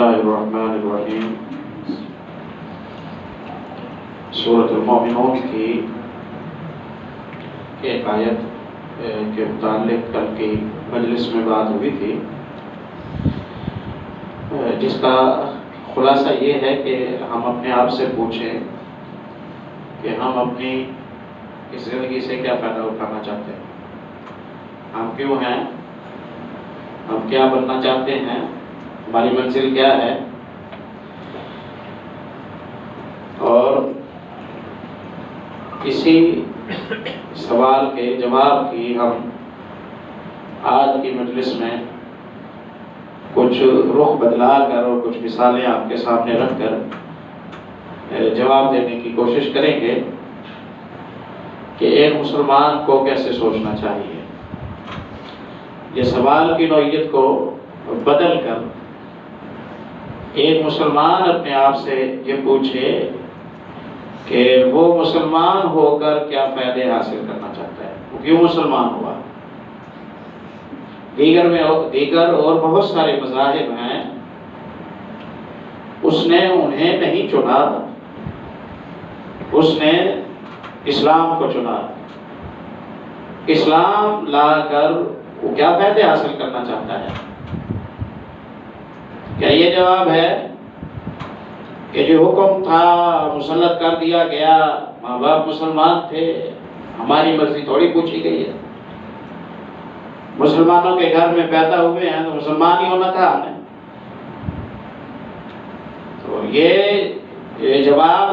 اللہ الرحمن الرحیم۔ سورۃ المومنون کی ایک آیت کے متعلق کل کی مجلس میں بات ہوئی تھی، جس کا خلاصہ یہ ہے کہ ہم اپنے آپ سے پوچھیں کہ ہم اپنی اس زندگی سے کیا فائدہ اٹھانا چاہتے ہیں، ہم کیوں ہیں، ہم کیا بننا چاہتے ہیں، ہماری منزل کیا ہے۔ اور اسی سوال کے جواب کی ہم آج کی مجلس میں کچھ رخ بدلا کر اور کچھ مثالیں آپ کے سامنے رکھ کر جواب دینے کی کوشش کریں گے کہ ایک مسلمان کو کیسے سوچنا چاہیے۔ یہ سوال کی نوعیت کو بدل کر ایک مسلمان اپنے آپ سے یہ پوچھے کہ وہ مسلمان ہو کر کیا فائدے حاصل کرنا چاہتا ہے، وہ کیوں مسلمان ہوا۔ دیگر اور بہت سارے مذاہب ہیں، اس نے انہیں نہیں چنا، اس نے اسلام کو چنا۔ اسلام لا کر وہ کیا فائدے حاصل کرنا چاہتا ہے۔ کیا یہ جواب ہے کہ جو حکم تھا مسلط کر دیا گیا، ماں باپ مسلمان تھے، ہماری مرضی تھوڑی پوچھی گئی ہے، مسلمانوں کے گھر میں پیدا ہوئے ہیں تو مسلمان ہی ہونا تھا ہمیں۔ تو یہ جواب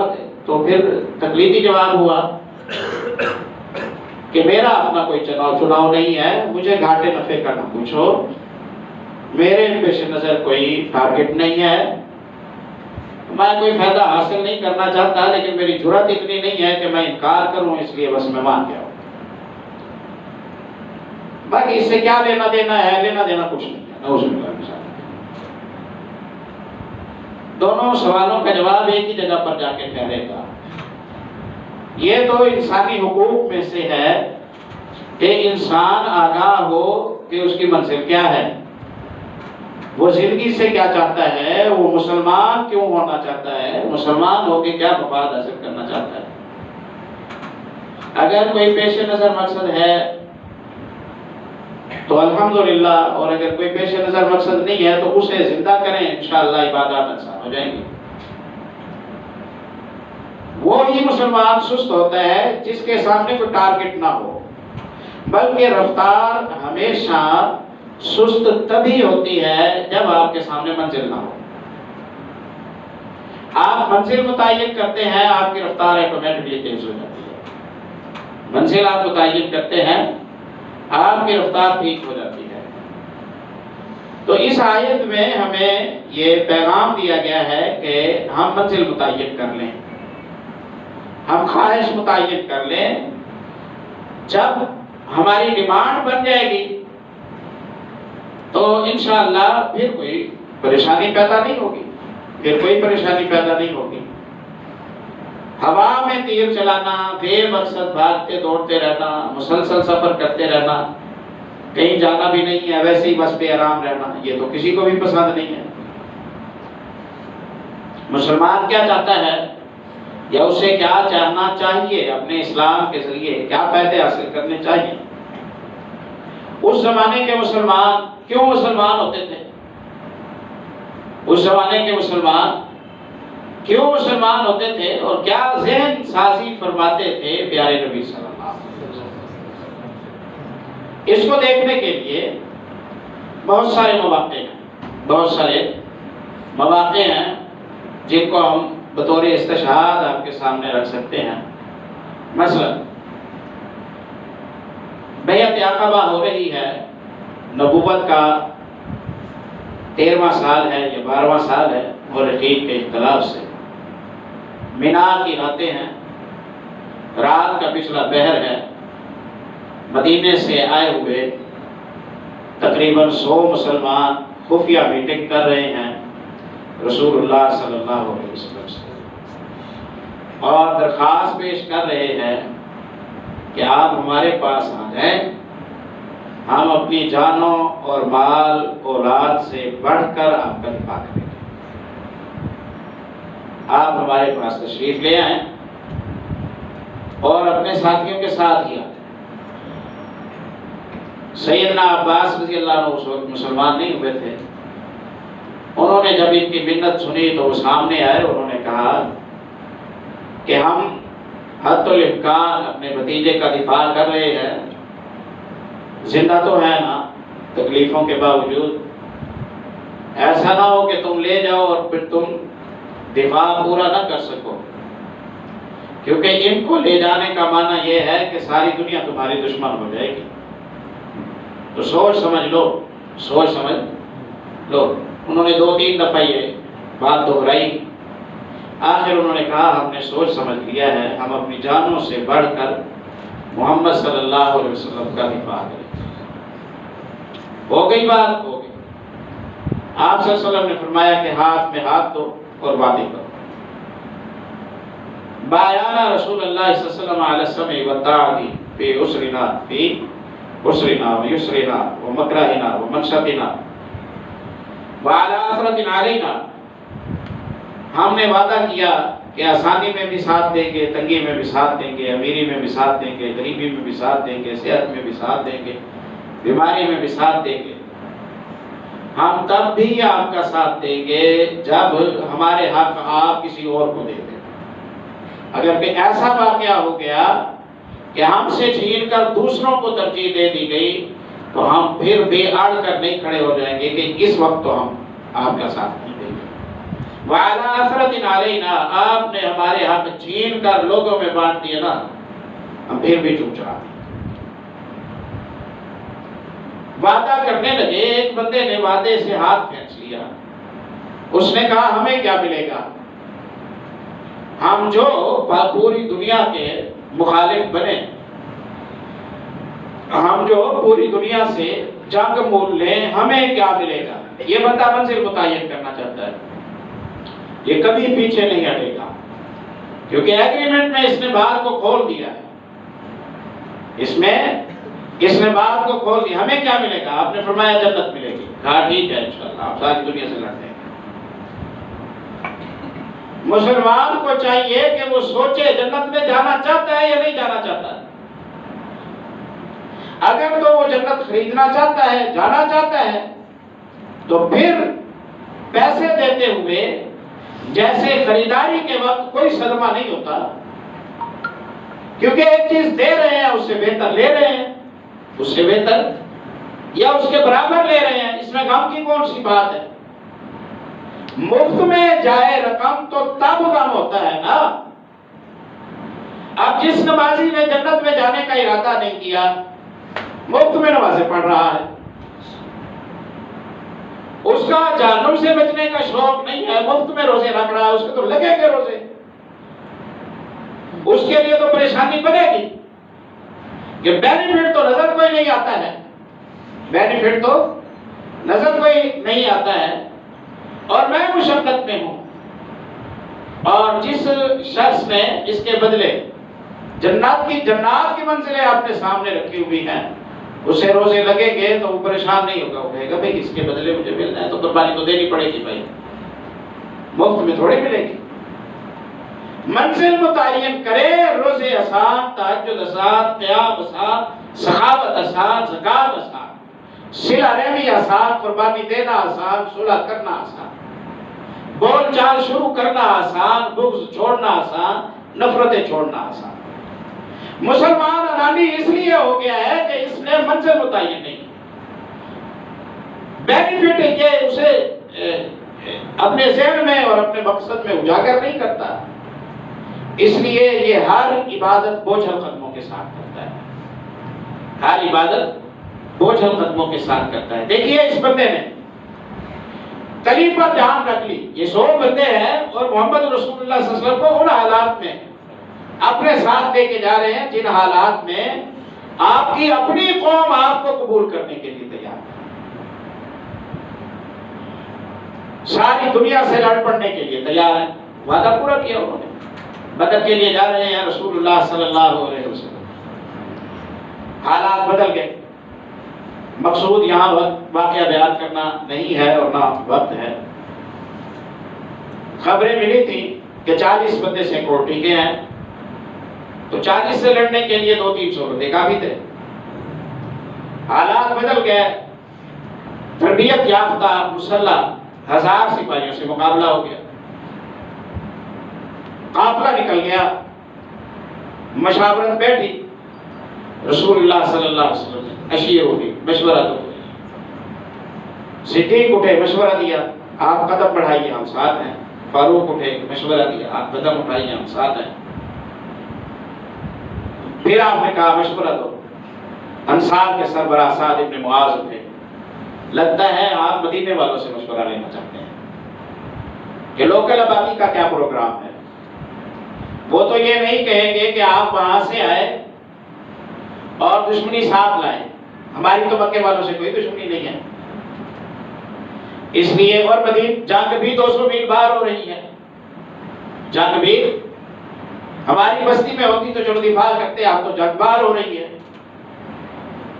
تو پھر تقلیدی جواب ہوا کہ میرا اپنا کوئی چناؤ نہیں ہے، مجھے گھاٹے نفع کا نہ پوچھو، میرے پیش نظر کوئی ٹارگٹ نہیں ہے، میں کوئی فائدہ حاصل نہیں کرنا چاہتا، لیکن میری جرات اتنی نہیں ہے کہ میں انکار کروں، اس لیے بس میں مان گیا ہوں۔ باقی اس سے کیا لینا دینا ہے، لینا دینا کچھ نہیں ہے۔ نعوذ باللہ من ذالک۔ دونوں سوالوں کا جواب ایک ہی جگہ پر جا کے ٹھہرے گا۔ یہ تو انسانی حقوق میں سے ہے کہ انسان آگاہ ہو کہ اس کی منزل کیا ہے، وہ زندگی سے کیا چاہتا ہے، وہ مسلمان کیوں ہونا چاہتا ہے، مسلمان ہو کے کیا مفاد حاصل کرنا چاہتا ہے۔ اگر کوئی پیش نظر مقصد ہے تو الحمدللہ، اور اگر کوئی پیش نظر مقصد نہیں ہے تو اسے زندہ کریں، انشاءاللہ عبادات آسان ہو جائیں گی۔ وہی مسلمان سست ہوتا ہے جس کے سامنے کوئی ٹارگٹ نہ ہو، بلکہ رفتار ہمیشہ سست تبھی ہوتی ہے جب آپ کے سامنے منزل نہ ہو۔ آپ منزل متعین کرتے ہیں، آپ کی رفتار آٹومیٹکلی تیز ہو جاتی ہے۔ منزل آپ متعین کرتے ہیں، آپ کی رفتار ٹھیک ہو جاتی ہے۔ تو اس آیت میں ہمیں یہ پیغام دیا گیا ہے کہ ہم منزل متعین کر لیں، ہم خواہش متعین کر لیں۔ جب ہماری ڈیمانڈ بن جائے گی تو انشاءاللہ پھر کوئی پریشانی پیدا نہیں ہوگی، پھر کوئی پریشانی پیدا نہیں ہوگی۔ ہوا میں تیر چلانا، بے مقصد بھاگتے دوڑتے رہنا، مسلسل سفر کرتے رہنا، کہیں جانا بھی نہیں ہے، ویسے ہی بس بے آرام رہنا، یہ تو کسی کو بھی پسند نہیں ہے۔ مسلمان کیا چاہتا ہے یا اسے کیا چاہنا چاہیے، اپنے اسلام کے ذریعے کیا فائدے حاصل کرنے چاہیے۔ اس زمانے کے مسلمان کیوں مسلمان ہوتے تھے، اس زمانے کے مسلمان کیوں مسلمان ہوتے تھے، اور کیا ذہن سازی فرماتے تھے پیارے نبی صلی اللہ علیہ وسلم۔ اس کو دیکھنے کے لیے بہت سارے مواقع ہیں جن کو ہم بطور استشہاد آپ کے سامنے رکھ سکتے ہیں۔ مثلا بیعت عقبہ ہو رہی ہے، نبوت کا 13واں سال ہے یا 12واں سال ہے مورخین کے اختلاف سے۔ مینا کی راتیں ہیں، رات کا پچھلا پہر ہے، مدینے سے آئے ہوئے تقریباً 100 مسلمان خفیہ میٹنگ کر رہے ہیں رسول اللہ صلی اللہ علیہ وسلم سے، اور درخواست پیش کر رہے ہیں کہ آپ ہمارے پاس آ جائیں، ہم اپنی جانوں اور مال اولاد سے بڑھ کر آپ کا دفاع کریں گے۔ آپ ہمارے پاس تشریف لے آئیں اور اپنے ساتھیوں کے ساتھ ہی آئیں۔ سیدنا عباس رضی اللہ عنہ اس وقت مسلمان نہیں ہوئے تھے، انہوں نے جب ان کی منت سنی تو وہ سامنے آئے، انہوں نے کہا کہ ہم حت الامکان اپنے بھتیجے کا دفاع کر رہے ہیں، زندہ تو ہے نا تکلیفوں کے باوجود، ایسا نہ ہو کہ تم لے جاؤ اور پھر تم دفاع پورا نہ کر سکو، کیونکہ ان کو لے جانے کا معنی یہ ہے کہ ساری دنیا تمہاری دشمن ہو جائے گی، تو سوچ سمجھ لو، سوچ سمجھ لو۔ انہوں نے 2-3 دفعہ یہ بات دہرائی، آخر انہوں نے کہا ہم نے سوچ سمجھ لیا ہے، ہم اپنی جانوں سے بڑھ کر محمد صلی اللہ علیہ وسلم کا دفاع کریں۔ ہو گئی بات، ہو گئی۔ آپ صلی اللہ علیہ وسلم نے فرمایا کہ ہاتھ میں ہاتھ دو اور وعدے کرو۔ بایانا رسول اللہ صلی اللہ علیہ وسلم علی السمع والطاعۃ فی عسرنا ویسرنا ومکرہنا ومنشطنا وعلی آثرۃ علینا، ہم نے وعدہ کیا کہ آسانی میں بھی ساتھ دیں گے، تنگی میں بھی ساتھ دیں گے، امیری میں بھی ساتھ دیں گے، غریبی میں بھی ساتھ دیں گے، صحت میں بھی ساتھ دیں گے، بیماری میں بھی ساتھ دیں گے۔ ہم تب بھی آپ کا ساتھ دیں گے جب ہمارے حق آپ کسی اور کو دے دیں۔ اگر کوئی ایسا واقعہ ہو گیا کہ ہم سے چھین کر دوسروں کو ترجیح دے دی گئی تو ہم پھر بھی اڑ کر نہیں کھڑے ہو جائیں گے کہ اس وقت تو ہم آپ کا ساتھ نہیں دیں گے۔ وَعَلَىٰ أَثْرَةٍ عَلَيْنَا، آپ نے ہمارے حق چھین کر لوگوں میں بانٹ دیے نا، ہم پھر بھی چپ چاپ دیں۔ وعدہ کرنے لگے، ایک بندے نے وعدے سے ہاتھ کھینچ لیا، اس نے کہا ہمیں کیا ملے گا، ہم جو پوری دنیا کے مخالف بنے، ہم جو پوری دنیا سے جنگ مول لیں، ہمیں کیا ملے گا۔ یہ بندہ منزل متعین کرنا چاہتا ہے، یہ کبھی پیچھے نہیں ہٹے گا، کیونکہ ایگریمنٹ میں اس نے بات کو کھول دیا ہے، اس نے بات کو کھول دیا۔ ہمیں کیا ملے گا، آپ نے فرمایا جنت ملے گی، کہا ٹھیک ہے انشاءاللہ آپ ساری دنیا سے لڑتے ہیں۔ مسلمان کو چاہیے کہ وہ سوچے جنت میں جانا چاہتا ہے یا نہیں جانا چاہتا ہے۔ اگر تو وہ جنت خریدنا چاہتا ہے، جانا چاہتا ہے، تو پھر پیسے دیتے ہوئے جیسے خریداری کے وقت کوئی صدمہ نہیں ہوتا، کیونکہ ایک چیز دے رہے ہیں اس سے بہتر لے رہے ہیں، اس سے بہتر یا اس کے برابر لے رہے ہیں، اس میں غم کی کون سی بات ہے۔ مفت میں جائے رقم تو تب غم ہوتا ہے نا۔ اب جس نمازی نے جنت میں جانے کا ارادہ نہیں کیا، مفت میں نمازیں پڑھ رہا ہے، اس کا جہنم سے بچنے کا شوق نہیں ہے، مفت میں روزے رکھ رہا ہے، اس کے تو لگے گے روزے، اس کے لیے تو پریشانی بنے گی کہ بینیفٹ تو نظر کوئی نہیں آتا ہے، بینیفٹ تو نظر کوئی نہیں آتا ہے، اور میں مشقت میں ہوں۔ اور جس شخص نے اس کے بدلے جنات کی منزلیں آپ نے سامنے رکھی ہوئی ہیں، اسے روزے لگیں گے تو وہ پریشان نہیں ہوگا، وہ کہے گا بھئی اس کے بدلے مجھے ملنا ہے تو قربانی تو دینی پڑے گی، بھائی مفت میں تھوڑی ملے گی۔ منزل متعین کرے، روزے آسان، تہجد آسان، قیام آسان، سخاوت آسان، زکات آسان، صلہ رحمی آسان، قربانی دینا آسان، صلح کرنا آسان، بول چال شروع کرنا آسان، بغض چھوڑنا آسان، نفرتیں چھوڑنا آسان۔ مسلمان انانی اس لیے ہو گیا ہے کہ اس نے منزل متعین نہیں، بینیفٹ یہ اسے اپنے ذہن میں اور اپنے مقصد میں اجاگر نہیں کرتا، اس لیے یہ ہر عبادت بوجھل قدموں کے ساتھ کرتا ہے، ہر عبادت بوجھل قدموں کے ساتھ کرتا ہے۔ دیکھیے اس بندے نے کلیم پر جان رکھ لی، یہ 100 بندے ہیں اور محمد رسول اللہ صلی اللہ علیہ وسلم کو ان حالات میں اپنے ساتھ لے کے جا رہے ہیں جن حالات میں آپ کی اپنی قوم آپ کو قبول کرنے کے لیے تیار ہے، ساری دنیا سے لڑ پڑنے کے لیے تیار ہے۔ وعدہ پورا کیا انہوں نے، بدر کے لیے جا رہے ہیں رسول اللہ صلی اللہ علیہ وسلم، حالات بدل گئے۔ مقصود یہاں واقعہ بیان کرنا نہیں ہے اور نہ وقت ہے۔ خبریں ملی تھی کہ 40 بندے سینکڑوں ٹھیکے ہیں، تو 40 سے لڑنے کے لیے 200-300 بندے کافی تھے۔ حالات بدل گئے، تربیت یافتہ مسلح 1000 سپاہیوں سے مقابلہ ہو گیا، قافلہ نکل گیا، مشاورت بیٹھی، رسول اللہ صلی اللہ علیہ وسلم نے اشیر ہوگی، مشورہ دو، صدیق اٹھے، مشورہ دیا، آپ قدم بڑھائیے ہم ساتھ ہیں۔ فاروق اٹھے، مشورہ دیا، آپ قدم اٹھائیے ہم ساتھ ہیں۔ پھر آپ نے کہا مشورہ دو، انصار کے سربراہ سعد ابن معاذ اٹھے، لگتا ہے آپ مدینے والوں سے مشورہ لینا چاہتے ہیں کہ لوکل آبادی کا کیا پروگرام ہے۔ وہ تو یہ نہیں کہیں گے کہ آپ وہاں سے آئے اور دشمنی ساتھ لائیں، ہماری تو مکے والوں سے کوئی دشمنی نہیں ہے، اس لیے اور مدین جنگ بھی 200 میل باہر ہو رہی ہے، جنگ بھی ہماری بستی میں ہوتی تو چلو دفاع کرتے، آپ تو جنگ باہر ہو رہی ہے۔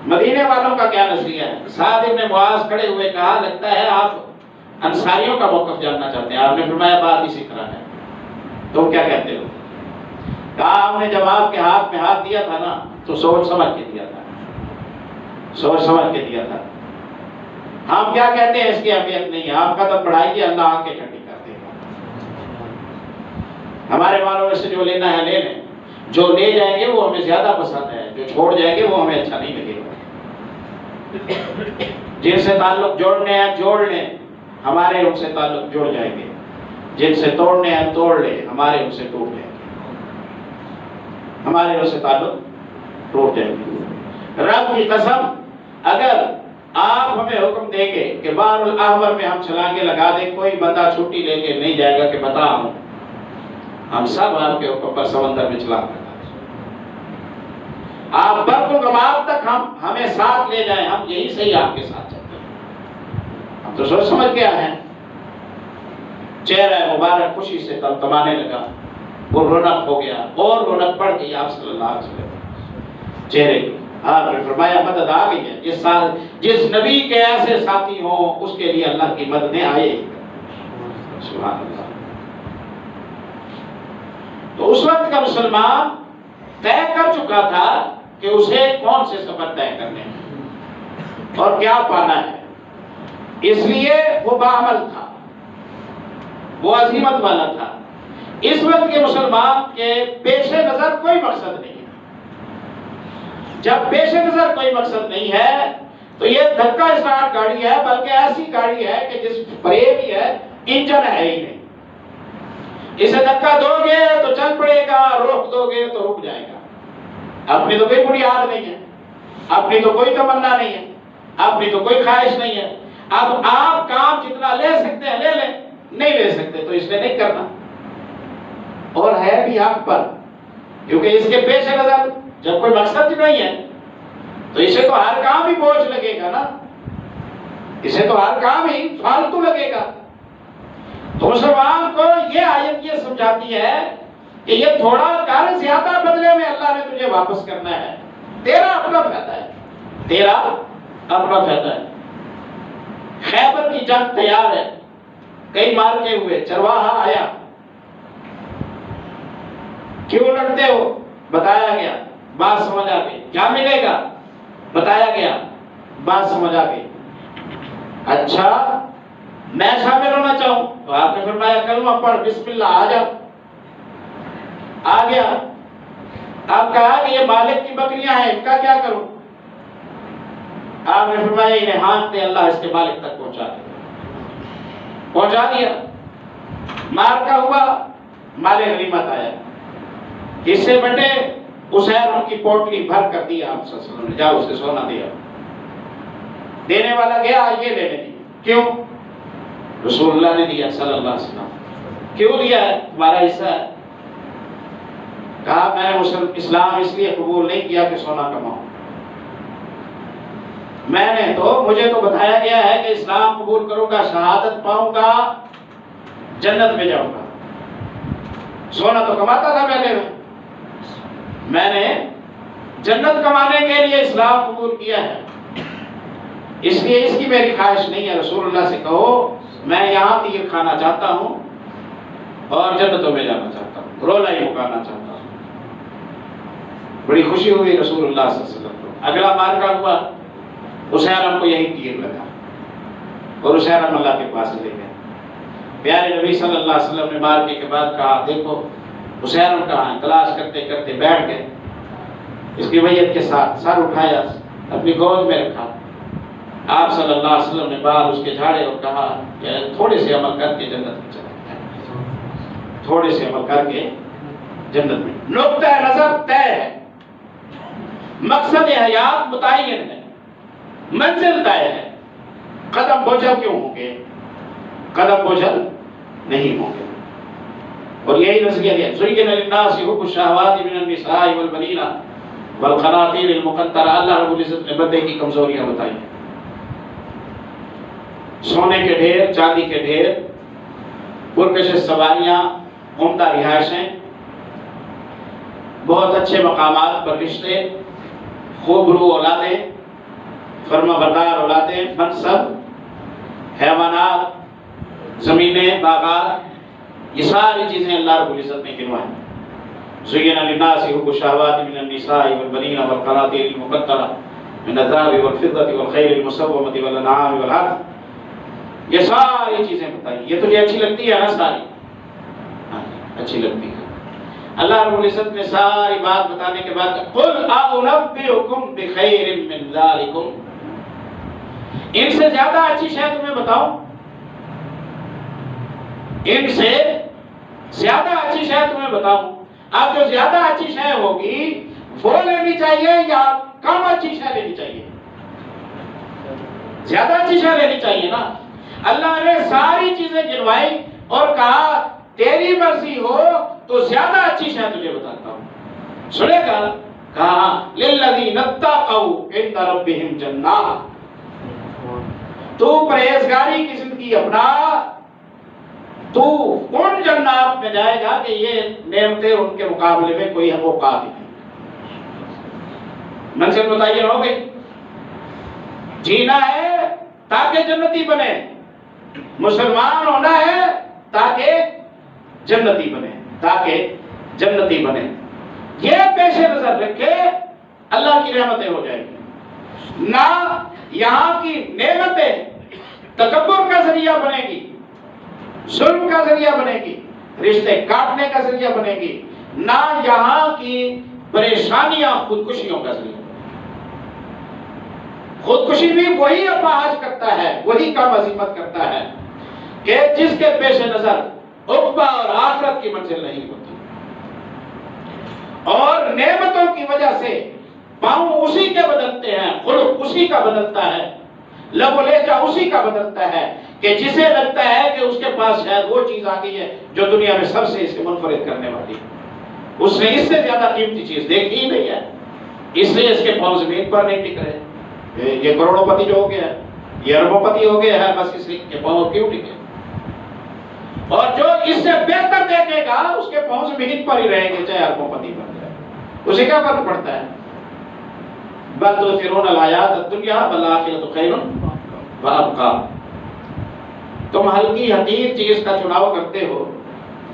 مدینے والوں کا کیا نظریہ ہے؟ سعد ابن معاذ کھڑے ہوئے کہا لگتا ہے آپ انصاریوں کا موقف جاننا چاہتے ہیں۔ آپ نے فرمایا بات اسی طرح ہے، تم کیا کہتے ہو؟ کہا آپ نے جب آپ کے ہاتھ میں ہاتھ دیا تھا نا تو سوچ سمجھ کے دیا تھا، سوچ سمجھ کے دیا تھا، ہم کیا کہتے ہیں اس کی اہمیت نہیں ہے، آپ قدم بڑھائیے، اللہ آنکھیں ٹھنڈی کر دے گا، ہمارے والوں میں سے جو لینا ہے لے لیں، جو لے جائیں گے وہ ہمیں زیادہ پسند ہے، جو چھوڑ جائیں گے وہ ہمیں اچھا نہیں لگے گا۔ جن سے تعلق جوڑنے ہیں جوڑ لیں، ہمارے ان سے تعلق جوڑ جائیں گے، جن سے توڑنے ہیں توڑ لیں، ہمارے ان سے ٹوٹ جائیں گے، ہمارے ان سے تعلق ٹوٹ جائیں گے۔ رب کی قسم اگر آپ ہمیں حکم دیں گے کہ بحر الاحمر میں ہم چھلانگیں لگا دیں، کوئی بندہ چھٹی لے کے نہیں جائے گا کہ بتا ہوں، ہم سب آپ کے حکم پر سمندر میں چھلانگ لگا دیں، آپ بر الغمام تک ہمیں ساتھ لے جائیں، ہم یہی صحیح آپ کے ساتھ چلتے ہیں۔ ہم تو سوچ سمجھ کے آئے ہیں۔ چہرہ مبارک خوشی سے تمتمانے لگا، وہ رونق ہو گیا، اور رونق بڑھ گئی آپ صلی اللہ علیہ وسلم چہرے کی۔ آپ نے فرمایا مدد آ گئی ہے، جس نبی کے ایسے ساتھی ہوں اس کے لیے اللہ کی مددیں آئے۔ سبحان اللہ۔ تو اس وقت کا مسلمان طے کر چکا تھا کہ اسے کون سے سفر طے کرنے ہیں اور کیا پانا ہے، اس لیے وہ باعمل تھا، وہ عزیمت والا تھا۔ اس وقت کے مسلمان کے پیش نظر کوئی مقصد نہیں ہے۔ جب پیش نظر کوئی مقصد نہیں ہے تو یہ دھکا اسٹارٹ گاڑی ہے، بلکہ ایسی گاڑی ہے کہ جس فریم ہی ہے، انجن ہے ہی نہیں، اسے دھکا دو گے تو چل پڑے گا، روک دو گے تو رک جائے گا۔ اپنی تو کوئی بنیاد نہیں ہے، اپنی تو کوئی تمنا نہیں ہے، اپنی تو کوئی خواہش نہیں ہے۔ اب آپ کام جتنا لے سکتے ہیں لے لیں، نہیں لے سکتے تو اس نے نہیں کرنا، اور ہے بھی حق پر، کیونکہ اس کے پیش نظر جب کوئی مقصد نہیں ہے تو اسے تو ہر کام ہی بوجھ لگے گا نا، اسے تو ہر کام ہی فالتو لگے گا۔ تو مسلمان کو یہ آیت یہ سمجھاتی ہے کہ یہ تھوڑا کر، زیادہ بدلے میں اللہ نے تجھے واپس کرنا ہے، تیرا اپنا فائدہ ہے، تیرا اپنا فائدہ ہے۔ خیبر کی جنگ تیار ہے، کئی مارکے ہوئے، چرواہا آیا، کیوں لڑتے ہو؟ بتایا گیا، بات سمجھ آ گئی۔ کیا ملے گا؟ بتایا گیا، بات سمجھ آ گئی۔ اچھا میں شامل ہونا چاہوں تو آپ نے فرمایا کلمہ پڑھ، بسم اللہ، آ جاؤ۔ آ گیا۔ آپ کہا کہ یہ مالک کی بکریاں ہیں، ان کا کیا کروں؟ آپ نے فرمایا انہیں ہاتھ دے، اللہ اس کے مالک تک پہنچا دے۔ پہنچا دیا، مار کا ہوا، مال غنیمت آیا، حصے بٹے، اسیر کی پوٹلی بھر کر دیا آپ صلی اللہ علیہ وسلم نے، جاؤ اسے سونا دیا۔ دینے والا گیا، یہ لینے دی، کیوں؟ رسول اللہ نے دیا صلی اللہ علیہ وسلم۔ کیوں دیا ہے؟ تمہارا حصہ ہے۔ کہا میں نے اسلام اس لیے قبول نہیں کیا کہ سونا کماؤں، میں نے تو، مجھے تو بتایا گیا ہے کہ اسلام قبول کروں گا، شہادت پاؤں گا، جنت میں جاؤں گا۔ سونا تو کماتا تھا پہلے میں نے جنت کمانے کے لیے اسلام قبول کیا ہے، اس لیے اس کی میری خواہش نہیں ہے۔ رسول اللہ سے کہو میں یہاں تیر کھانا چاہتا ہوں، اور جنتوں میں جانا چاہتا ہوں، رولا ہی مکانا چاہتا ہوں۔ بڑی خوشی ہوئی رسول اللہ صلی اللہ علیہ وسلم کو۔ اگلا مارکا ہوا، اسیرم کو یہی تیر لگا اور اسیرم اللہ کے پاس لے گئے۔ پیارے نبی صلی اللہ علیہ وسلم نے مارکے کے بعد کہا دیکھو اسیرم کہاں ہے، تلاش کرتے کرتے بیٹھ گئے، اس کی میت کے ساتھ سر اٹھایا، اپنی گود میں رکھا۔ آپ صلی اللہ علیہ وسلم نے بال اس کے جھاڑے اور کہا کہ تھوڑے سے عمل کر کے جنت میں چلے جائیں، تھوڑے سے عمل کر کے جنت میں۔ نقطہ نظر طے ہے، مقصد حیات متعین ہے، منزل طے ہے، قدم بوجھل کیوں ہوں گے؟ قدم بوجھل نہیں ہوں گے۔ اور یہی نظریہ ہے، زُيِّنَ لِلنَّاسِ حُبُّ الشَّهَوَاتِ مِنَ النِّسَاءِ وَالْبَنِينَ وَالْقَنَاطِيرِ الْمُقَنطَرَةِ۔ اللہ رب العزت نے بندے کی کمزوریاں بتائی ہیں، سونے کے ڈھیر، چاندی کے ڈھیر، پرکشش سواریاں، عمدہ رہائشیں، بہت اچھے مقامات پر رشتے، خوبرو اولادیں، فرما بردار اولادیں، منصب، حیوانات، زمینیں، باغات، یہ ساری چیزیں اللہ رب العزت نے گنوائیں۔ زُيِّنَ لِلنَّاسِ حُبُّ الشَّهَوَاتِ مِنَ النِّسَاءِ وَالْبَنِينَ وَالْقَنَاطِيرِ الْمُقَنطَرَةِ مِنَ الذَّهَبِ وَالْفِضَّةِ وَالْخَيْلِ الْمُسَوَّمَةِ وَالْأَنْعَامِ وَالْحَرْثِ۔ یہ ساری چیزیں بتائیں۔ یہ تجھے اچھی لگتی ہے نا ساری؟ ہاں اچھی لگتی ہے۔ اللہ رب العزت نے ساری بات بتانے کے بعد قُلْ أَنُبِّئُكُمْ بِخَيْرٍ مِّن ذَلِكُمْ، ان سے زیادہ اچھی شے تمہیں بتاؤں؟ ان سے زیادہ اچھی شے تمہیں بتاؤں؟ اب جو زیادہ اچھی شے ہوگی وہ لینی چاہیے یا کم اچھی شے لینی چاہیے؟ زیادہ اچھی شے لینی چاہیے نا۔ اللہ نے ساری چیزیں گنوائی اور کہا تیری مرضی ہو تو زیادہ اچھی شے تجھے بتاتا ہوں، سنے گا؟ کہا لِلَّذِينَ اتَّقَوْا عِندَ رَبِّهِمْ جَنَّاتٌ، تو پرہیزگاری کی زندگی اپنا، تو ان جنات میں جائے گا کہ یہ نعمتیں ان کے مقابلے میں کوئی اوقات نہیں۔ منزل متعین ہو گئی، جینا ہے تاکہ جنتی بنے، مسلمان ہونا ہے تاکہ جنتی بنے، تاکہ جنتی بنے۔ یہ پیش نظر رکھے اللہ کی رحمتیں ہو جائیں گی، نہ یہاں کی نعمتیں تکبر کا ذریعہ بنے گی، ظلم کا ذریعہ بنے گی، رشتے کاٹنے کا ذریعہ بنے گی، نہ یہاں کی پریشانیاں خودکشیوں کا ذریعہ۔ خودکشی بھی وہی اپاہج کرتا ہے، وہی کام عظیمت کرتا ہے کہ جس کے پیش نظر عقبہ اور آخرت کی منزل نہیں ہوتی، اور نعمتوں کی وجہ سے پاؤں اسی کے بدلتے ہیں، خلق اسی کا بدلتا ہے، لب و لہجہ اسی کا بدلتا ہے کہ جسے لگتا ہے کہ اس کے پاس شاید وہ چیز آ گئی ہے جو دنیا میں سب سے اسے منفرد کرنے والی ہے، اس نے اس سے زیادہ قیمتی چیز دیکھی ہی نہیں ہے، اس لیے اس کے پاؤں زمین پر نہیں ٹک رہے۔ یہ کروڑوں پتی جو ہو گیا ہے، یہ اربوں پتی ہو گیا ہے، بس اس کے پاؤں کیوں ٹکے؟ اور جو اس سے بہتر دیکھے گا اس کے پاؤں زمین پر ہی رہیں گے، چاہے اربوں پتی بن جائے، اسے کیا فرق پڑتا ہے؟ بل تؤثرون الحیاۃ الدنیا والآخرۃ خیر وابقیٰ۔ تم ہلکی حقیر چیز کا چناؤ کرتے ہو،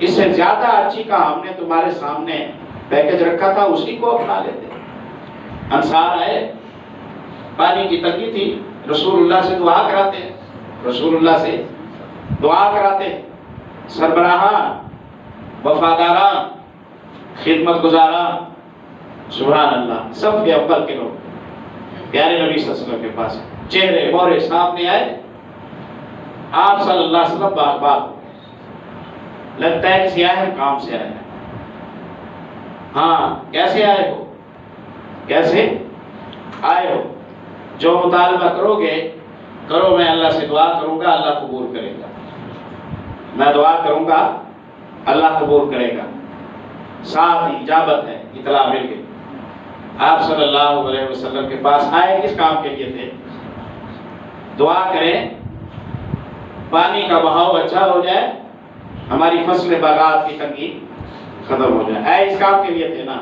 اس سے زیادہ اچھی کا ہم نے تمہارے سامنے پیکج رکھا تھا، اسی کو اپنا لیتے۔ انصار آئے، پانی کی تنگی تھی، رسول اللہ سے دعا کراتے ہیں، رسول اللہ سے دعا کراتے ہیں، سربراہان، وفاداران، خدمت گزاران، سبحان اللہ، صف اول کے لوگ پیارے نبی صلی اللہ علیہ وسلم کے پاس چہرے مورے سامنے آئے، آپ صلی اللہ علیہ وسلم باغ باغ ہو گئے، لگتا ہے کسی اہم کام سے آئے ہیں۔ ہاں کیسے آئے ہو؟ کیسے آئے ہو؟ جو مطالبہ کرو گے کرو، میں اللہ سے دعا کروں گا، اللہ قبول کرے گا، میں دعا کروں گا، اللہ قبول کرے گا، ساتھ اجابت ہے، اطلاع مل گئی۔ آپ صلی اللہ علیہ وسلم کے پاس آئے کس کام کے لیے تھے؟ دعا کریں پانی کا بہاؤ اچھا ہو جائے، ہماری فصل باغات کی تنگی ختم ہو جائے، آئے اس کام کے لیے تھے نا۔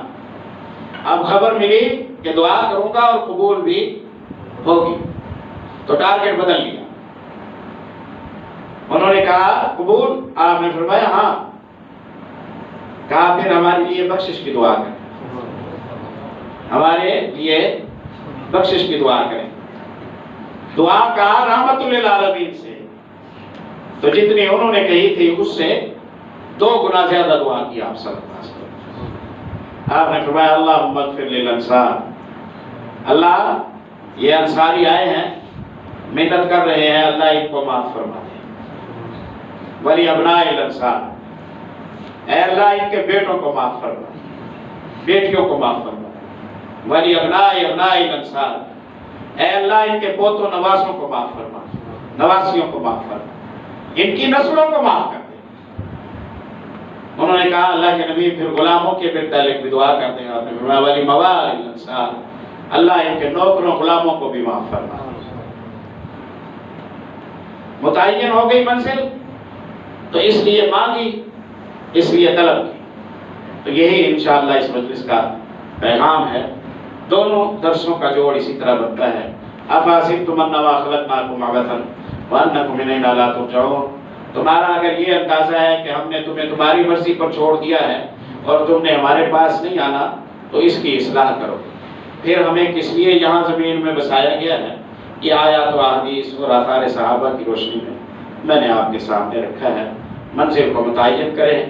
اب خبر ملی کہ دعا کروں گا اور قبول بھی ہوگی، تو ٹارگٹ بدل لیا۔ انہوں نے کہا قبول، آپ نے فرمایا ہاں، کہا پھر ہمارے لیے بخشش کی دعا کریں، ہمارے لیے بخشش کی دعا کریں۔ دعا کہا رحمت للعالمین سے، تو جتنی انہوں نے کہی تھی اس سے 2 گنا زیادہ دعا کی آپ صلی اللہ علیہ وسلم۔ آپ نے فرمایا اللہم اغفر للانصار، اللہ یہ انصاری آئے ہیں، محنت کر رہے ہیں، اللہ ان کو معاف فرما دے۔ ولی ابناء الانصار، اے اللہ ان کے بیٹوں کو معاف فرما دے، بیٹیوں کو معاف فرما دے۔ ولی ابناء الانصار، اے اللہ ان کے پوتوں نواسوں کو معاف فرما دے، نواسیوں کو معاف فرما دے، ان کی نسلوں کو معاف کر دے۔ انہوں نے کہا اللہ کے نبی پھر غلاموں کے متعلق بھی دعا کرتے ہیں، آپ نے فرمایا ولی موال الانصار، اللہ ان کے نوکروں غلاموں کو بھی معاف فرما دے۔ متعین ہو گئی منزل تو اس لیے مانگی، اس لیے طلب کی۔ تو یہی انشاءاللہ اس مجلس کا پیغام ہے، دونوں درسوں کا جوڑ اسی طرح بنتا ہے۔ افحسبتم انما خلقناکم عبثا وانکم الینا لا ترجعون، تمہارا اگر یہ اندازہ ہے کہ ہم نے تمہیں تمہاری مرضی پر چھوڑ دیا ہے اور تم نے ہمارے پاس نہیں آنا، تو اس کی اصلاح کرو۔ پھر ہمیں کس لیے یہاں زمین میں بسایا گیا ہے، یہ آیات و احادیث اور آثار صحابہ کی روشنی میں نے آپ کے سامنے رکھا ہے۔ منزل کو متعین کریں،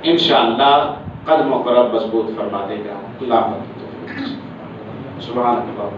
انشاءاللہ قدموں کو رب مضبوط فرما دے گا۔ اللہ سبحان اللہ۔